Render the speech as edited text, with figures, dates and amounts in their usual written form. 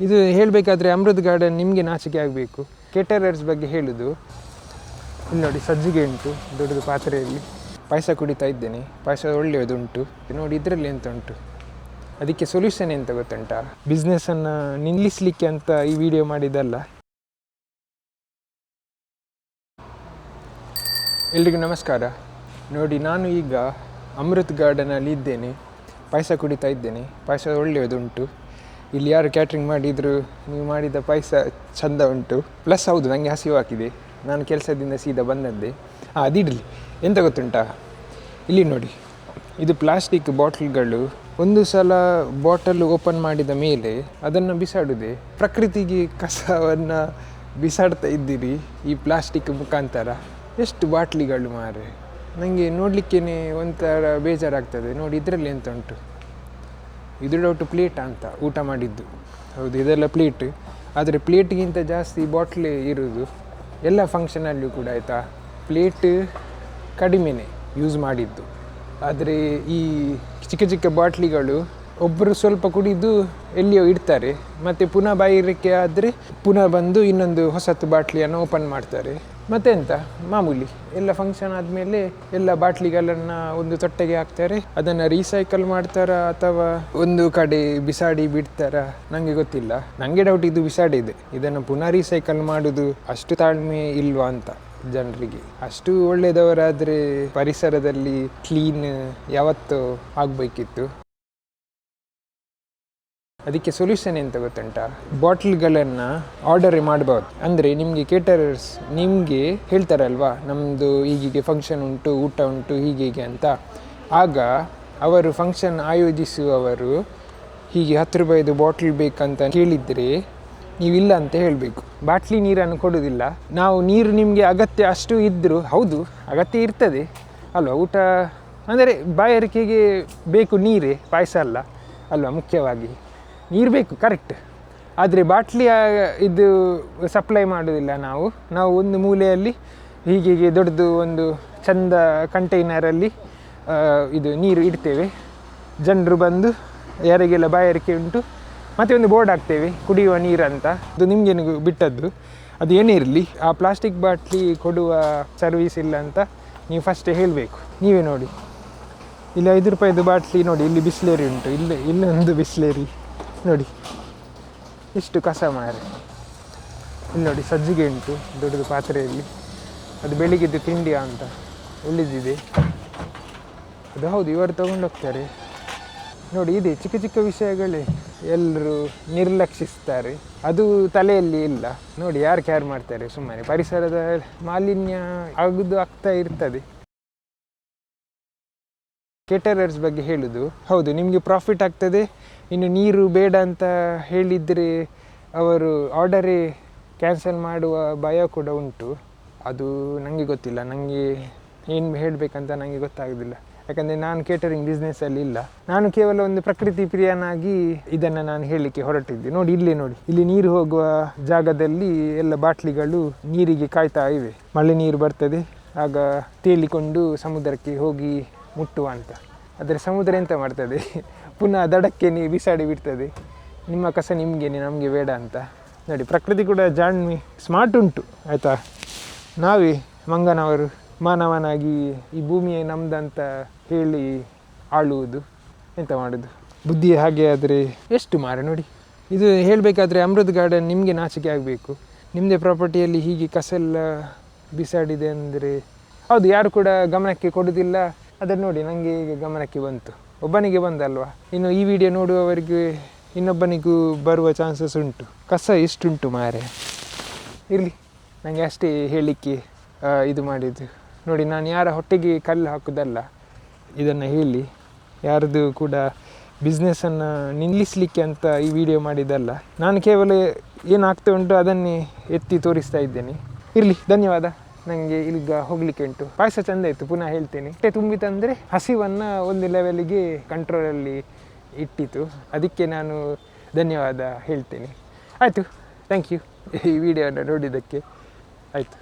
ಇದು ಹೇಳಬೇಕಾದ್ರೆ ಅಮೃತ್ ಗಾರ್ಡನ್ ನಿಮಗೆ ನಾಚಿಕೆ ಆಗಬೇಕು. ಕೇಟರರ್ಸ್ ಬಗ್ಗೆ ಹೇಳೋದು. ಇಲ್ಲಿ ನೋಡಿ ಸಜ್ಜಿಗೆ ಉಂಟು ದೊಡ್ಡದು ಪಾತ್ರೆಯಲ್ಲಿ. ಪಾಯಸ ಕುಡಿತಾ ಇದ್ದೇನೆ. ಪಾಯಸ ಒಳ್ಳೆಯದುಂಟು. ನೋಡಿ ಇದರಲ್ಲಿ ಎಂತ ಉಂಟು, ಅದಕ್ಕೆ ಸೊಲ್ಯೂಷನ್ ಎಂತ ಗೊತ್ತುಂಟಾ? ಬಿಸ್ನೆಸ್ಸನ್ನು ನಿಲ್ಲಿಸಲಿಕ್ಕೆ ಅಂತ ಈ ವಿಡಿಯೋ ಮಾಡಿದ್ದಲ್ಲ. ಎಲ್ರಿಗೂ ನಮಸ್ಕಾರ. ನೋಡಿ ನಾನು ಈಗ ಅಮೃತ್ ಗಾರ್ಡನಲ್ಲಿ ಇದ್ದೇನೆ. ಪಾಯಸ ಕುಡಿತಾ ಇದ್ದೇನೆ. ಪಾಯಸ ಒಳ್ಳೆಯದುಂಟು. ಇಲ್ಲಿ ಯಾರು ಕ್ಯಾಟ್ರಿಂಗ್ ಮಾಡಿದರೂ ನೀವು ಮಾಡಿದ ಪಾಯಸ ಚೆಂದ ಉಂಟು. ಪ್ಲಸ್ ಹೌದು, ನನಗೆ ಹಸಿವು ಹಾಕಿದೆ. ನಾನು ಕೆಲಸದಿಂದ ಸೀದಾ ಬಂದದ್ದೇ. ಅದಿಡಲಿ. ಎಂತ ಗೊತ್ತುಂಟಾ, ಇಲ್ಲಿ ನೋಡಿ, ಇದು ಪ್ಲಾಸ್ಟಿಕ್ ಬಾಟ್ಲ್ಗಳು. ಒಂದು ಸಲ ಬಾಟಲ್ ಓಪನ್ ಮಾಡಿದ ಮೇಲೆ ಅದನ್ನು ಬಿಸಾಡುವುದೇ. ಪ್ರಕೃತಿಗೆ ಕಸವನ್ನು ಬಿಸಾಡ್ತಾ ಇದ್ದೀರಿ ಈ ಪ್ಲಾಸ್ಟಿಕ್ ಮುಖಾಂತರ. ಎಷ್ಟು ಬಾಟ್ಲಿಗಳು ಮಾರೆ, ನನಗೆ ನೋಡಲಿಕ್ಕೇ ಒಂಥರ ಬೇಜಾರಾಗ್ತದೆ. ನೋಡಿ ಇದರಲ್ಲಿ ಎಂತ ಉಂಟು, ಇದು ಡೌಟು ಪ್ಲೇಟ್ ಅಂತ ಊಟ ಮಾಡಿದ್ದು. ಹೌದು, ಇದೆಲ್ಲ ಪ್ಲೇಟ್. ಆದರೆ ಪ್ಲೇಟ್ಗಿಂತ ಜಾಸ್ತಿ ಬಾಟ್ಲೇ ಇರೋದು ಎಲ್ಲ ಫಂಕ್ಷನಲ್ಲೂ ಕೂಡ, ಆಯಿತಾ. ಪ್ಲೇಟ್ ಕಡಿಮೆನೇ ಯೂಸ್ ಮಾಡಿದ್ದು. ಆದರೆ ಈ ಚಿಕ್ಕ ಚಿಕ್ಕ ಬಾಟ್ಲಿಗಳು ಒಬ್ಬರು ಸ್ವಲ್ಪ ಕುಡಿದು ಎಲ್ಲಿಯೋ ಇಡ್ತಾರೆ, ಮತ್ತು ಪುನಃ ಬಾಯಿರಕ್ಕೆ ಆದರೆ ಪುನಃ ಬಂದು ಇನ್ನೊಂದು ಹೊಸತು ಬಾಟ್ಲಿಯನ್ನು ಓಪನ್ ಮಾಡ್ತಾರೆ. ಮತ್ತೆಂತ ಮಾಮೂಲಿ ಎಲ್ಲ ಫಂಕ್ಷನ್ ಆದಮೇಲೆ ಎಲ್ಲ ಬಾಟ್ಲಿಗಳನ್ನು ಒಂದು ತೊಟ್ಟೆಗೆ ಹಾಕ್ತಾರೆ. ಅದನ್ನು ರೀಸೈಕಲ್ ಮಾಡ್ತಾರಾ ಅಥವಾ ಒಂದು ಕಡೆ ಬಿಸಾಡಿ ಬಿಡ್ತಾರಾ ನನಗೆ ಗೊತ್ತಿಲ್ಲ. ನನಗೆ ಡೌಟ್ ಇದು ಬಿಸಾಡಿದೆ. ಇದನ್ನು ಪುನಃ ರೀಸೈಕಲ್ ಮಾಡೋದು ಅಷ್ಟು ತಾಳ್ಮೆ ಇಲ್ವಾ ಅಂತ ಜನರಿಗೆ. ಅಷ್ಟು ಒಳ್ಳೆಯದವರಾದರೆ ಪರಿಸರದಲ್ಲಿ ಕ್ಲೀನ್ ಯಾವತ್ತೂ ಆಗಬೇಕಿತ್ತು. ಅದಕ್ಕೆ ಸೊಲ್ಯೂಷನ್ ಎಂತ ಗೊತ್ತುಂಟಾ, ಬಾಟ್ಲ್ಗಳನ್ನು ಆರ್ಡರ್ ಮಾಡಬಾರ್ದು. ಅಂದರೆ ನಿಮಗೆ ಕೇಟರರ್ಸ್ ನಿಮಗೆ ಹೇಳ್ತಾರಲ್ವಾ, ನಮ್ಮದು ಹೀಗೆ ಫಂಕ್ಷನ್ ಉಂಟು, ಊಟ ಉಂಟು, ಹೀಗೆ ಅಂತ. ಆಗ ಅವರು ಫಂಕ್ಷನ್ ಆಯೋಜಿಸುವವರು ಹೀಗೆ 10 ರೂಪಾಯಿದು ಬಾಟ್ಲ್ ಬೇಕಂತ ಕೇಳಿದರೆ ನೀವಿಲ್ಲ ಅಂತ ಹೇಳಬೇಕು. ಬಾಟ್ಲಿ ನೀರನ್ನು ಕೊಡೋದಿಲ್ಲ ನಾವು. ನೀರು ನಿಮಗೆ ಅಗತ್ಯ ಅಷ್ಟು ಇದ್ದರೂ, ಹೌದು ಅಗತ್ಯ ಇರ್ತದೆ ಅಲ್ವಾ, ಊಟ ಅಂದರೆ ಬಾಯಾರಿಕೆಗೆ ಬೇಕು ನೀರೇ, ಪಾಯಸ ಅಲ್ಲ ಅಲ್ವಾ. ಮುಖ್ಯವಾಗಿ ನೀರು ಬೇಕು, ಕರೆಕ್ಟ್. ಆದರೆ ಬಾಟ್ಲಿಯ ಇದು ಸಪ್ಲೈ ಮಾಡೋದಿಲ್ಲ ನಾವು ಒಂದು ಮೂಲೆಯಲ್ಲಿ ಹೀಗೆ ದೊಡ್ಡದು ಒಂದು ಚಂದ ಕಂಟೈನರಲ್ಲಿ ಇದು ನೀರು ಇಡ್ತೇವೆ. ಜನರು ಬಂದು ಯಾರಿಗೆಲ್ಲ ಬಾಯಾರಿಕೆ ಉಂಟು ಮತ್ತು ಒಂದು ಬೋರ್ಡ್ ಹಾಕ್ತೇವೆ, ಕುಡಿಯುವ ನೀರು ಅಂತ. ಅದು ನಿಮಗೇನು ಬಿಟ್ಟದ್ದು. ಅದು ಏನೇ ಇರಲಿ, ಆ ಪ್ಲಾಸ್ಟಿಕ್ ಬಾಟ್ಲಿ ಕೊಡುವ ಸರ್ವೀಸ್ ಇಲ್ಲ ಅಂತ ನೀವು ಫಸ್ಟೇ ಹೇಳಬೇಕು. ನೀವೇ ನೋಡಿ, ಇಲ್ಲಿ 5 ರೂಪಾಯಿದು ಬಾಟ್ಲಿ ನೋಡಿ, ಇಲ್ಲಿ ಬಿಸ್ಲೇರಿ ಉಂಟು, ಇಲ್ಲೊಂದು ಬಿಸ್ಲೇರಿ ನೋಡಿ, ಇಷ್ಟು ಕಸ ಮಾರೆ. ಇಲ್ಲಿ ನೋಡಿ ಸಜ್ಜಿಗೆ ಉಂಟು ದೊಡ್ಡದು ಪಾತ್ರೆಯಲ್ಲಿ. ಅದು ಬೆಳಿಗ್ಗೆದ್ದು ತಿಂಡಿಯ ಅಂತ ಉಳಿದಿದೆ. ಅದು ಹೌದು, ಇವರು ತಗೊಂಡೋಗ್ತಾರೆ. ನೋಡಿ, ಇದೆ ಚಿಕ್ಕ ಚಿಕ್ಕ ವಿಷಯಗಳೇ ಎಲ್ಲರೂ ನಿರ್ಲಕ್ಷಿಸ್ತಾರೆ. ಅದು ತಲೆಯಲ್ಲಿ ಇಲ್ಲ. ನೋಡಿ ಯಾರು ಕೇರ್ ಮಾಡ್ತಾರೆ. ಸುಮ್ಮನೆ ಪರಿಸರದ ಮಾಲಿನ್ಯ ಆಗ್ತಾ ಇರ್ತದೆ. ಕೇಟರರ್ಸ್ ಬಗ್ಗೆ ಹೇಳೋದು. ಹೌದು, ನಿಮಗೆ ಪ್ರಾಫಿಟ್ ಆಗ್ತದೆ. ಇನ್ನು ನೀರು ಬೇಡ ಅಂತ ಹೇಳಿದರೆ ಅವರು ಆರ್ಡರೇ ಕ್ಯಾನ್ಸಲ್ ಮಾಡುವ ಭಯ ಕೂಡ ಉಂಟು. ಅದು ನನಗೆ ಗೊತ್ತಿಲ್ಲ. ನನಗೆ ಏನು ಹೇಳಬೇಕಂತ ನನಗೆ ಗೊತ್ತಾಗೋದಿಲ್ಲ. ಯಾಕಂದರೆ ನಾನು ಕೇಟರಿಂಗ್ ಬಿಸ್ನೆಸ್ಸಲ್ಲಿ ಇಲ್ಲ. ನಾನು ಕೇವಲ ಒಂದು ಪ್ರಕೃತಿ ಪ್ರಿಯನಾಗಿ ಇದನ್ನು ನಾನು ಹೇಳಲಿಕ್ಕೆ ಹೊರಟಿದ್ದೆ. ನೋಡಿ ಇಲ್ಲಿ ನೀರು ಹೋಗುವ ಜಾಗದಲ್ಲಿ ಎಲ್ಲ ಬಾಟ್ಲಿಗಳು ನೀರಿಗೆ ಕಾಯ್ತಾ ಇವೆ. ಮಳೆ ನೀರು ಬರ್ತದೆ, ಆಗ ತೇಲಿಕೊಂಡು ಸಮುದ್ರಕ್ಕೆ ಹೋಗಿ ಮುಟ್ಟುವ ಅಂತ. ಆದರೆ ಸಮುದ್ರ ಎಂತ ಮಾಡ್ತದೆ, ಪುನಃ ದಡಕ್ಕೆ ಬಿಸಾಡಿ ಬಿಡ್ತದೆ. ನಿಮ್ಮ ಕಸ ನಿಮಗೇನೆ, ನಮಗೆ ಬೇಡ ಅಂತ. ನೋಡಿ, ಪ್ರಕೃತಿ ಕೂಡ ಜಾಣ್ಮೆ, ಸ್ಮಾರ್ಟ್ ಉಂಟು, ಆಯಿತಾ. ನಾವೇ ಮಂಗನವರು ಮಾನವನಾಗಿ ಈ ಭೂಮಿಯೇ ನಮ್ದಂತ ಹೇಳಿ ಆಳುವುದು. ಎಂತ ಮಾಡೋದು, ಬುದ್ಧಿ ಹಾಗೆ ಆದರೆ ಎಷ್ಟು ಮಾರೆ. ನೋಡಿ, ಇದು ಹೇಳಬೇಕಾದ್ರೆ ಅಮೃತ್ ಗಾರ್ಡನ್ ನಿಮಗೆ ನಾಚಿಕೆ ಆಗಬೇಕು. ನಿಮ್ಮದೇ ಪ್ರಾಪರ್ಟಿಯಲ್ಲಿ ಹೀಗೆ ಕಸ ಎಲ್ಲ ಬಿಸಾಡಿದೆ ಅಂದರೆ, ಹೌದು ಯಾರು ಕೂಡ ಗಮನಕ್ಕೆ ಕೊಡೋದಿಲ್ಲ. ಅದನ್ನು ನೋಡಿ ನನಗೆ ಈಗ ಗಮನಕ್ಕೆ ಬಂತು. ಒಬ್ಬನಿಗೆ ಬಂದಲ್ವಾ, ಇನ್ನು ಈ ವಿಡಿಯೋ ನೋಡುವವರಿಗೆ ಇನ್ನೊಬ್ಬನಿಗೂ ಬರುವ ಚಾನ್ಸಸ್ ಉಂಟು. ಕಸ ಎಷ್ಟುಂಟು ಮಾರೆ. ಇರಲಿ, ನನಗೆ ಅಷ್ಟೇ ಹೇಳಲಿಕ್ಕೆ ಇದು ಮಾಡಿದ್ದು. ನೋಡಿ, ನಾನು ಯಾರ ಹೊಟ್ಟೆಗೆ ಕಲ್ಲು ಹಾಕೋದಲ್ಲ, ಇದನ್ನು ಹೇಳಿ ಯಾರದು ಕೂಡ ಬಿಸ್ನೆಸ್ಸನ್ನು ನಿಲ್ಲಿಸಲಿಕ್ಕೆ ಅಂತ ಈ ವಿಡಿಯೋ ಮಾಡಿದ್ದಲ್ಲ. ನಾನು ಕೇವಲ ಏನಾಗ್ತಾ ಉಂಟು ಅದನ್ನೇ ಎತ್ತಿ ತೋರಿಸ್ತಾ ಇದ್ದೇನೆ. ಇರಲಿ, ಧನ್ಯವಾದ. ನನಗೆ ಈಗ ಹೋಗಲಿಕ್ಕೆ ಉಂಟು. ಪಾಯಸ ಚೆಂದ ಇತ್ತು, ಪುನಃ ಹೇಳ್ತೇನೆ. ಹೊಟ್ಟೆ ತುಂಬಿತಂದರೆ ಹಸಿವನ್ನು ಒಂದು ಲೆವೆಲಿಗೆ ಕಂಟ್ರೋಲಲ್ಲಿ ಇಟ್ಟಿತು. ಅದಕ್ಕೆ ನಾನು ಧನ್ಯವಾದ ಹೇಳ್ತೇನೆ. ಆಯಿತು, ಥ್ಯಾಂಕ್ ಯು ಈ ವಿಡಿಯೋನ ನೋಡಿದ್ದಕ್ಕೆ. ಆಯಿತು.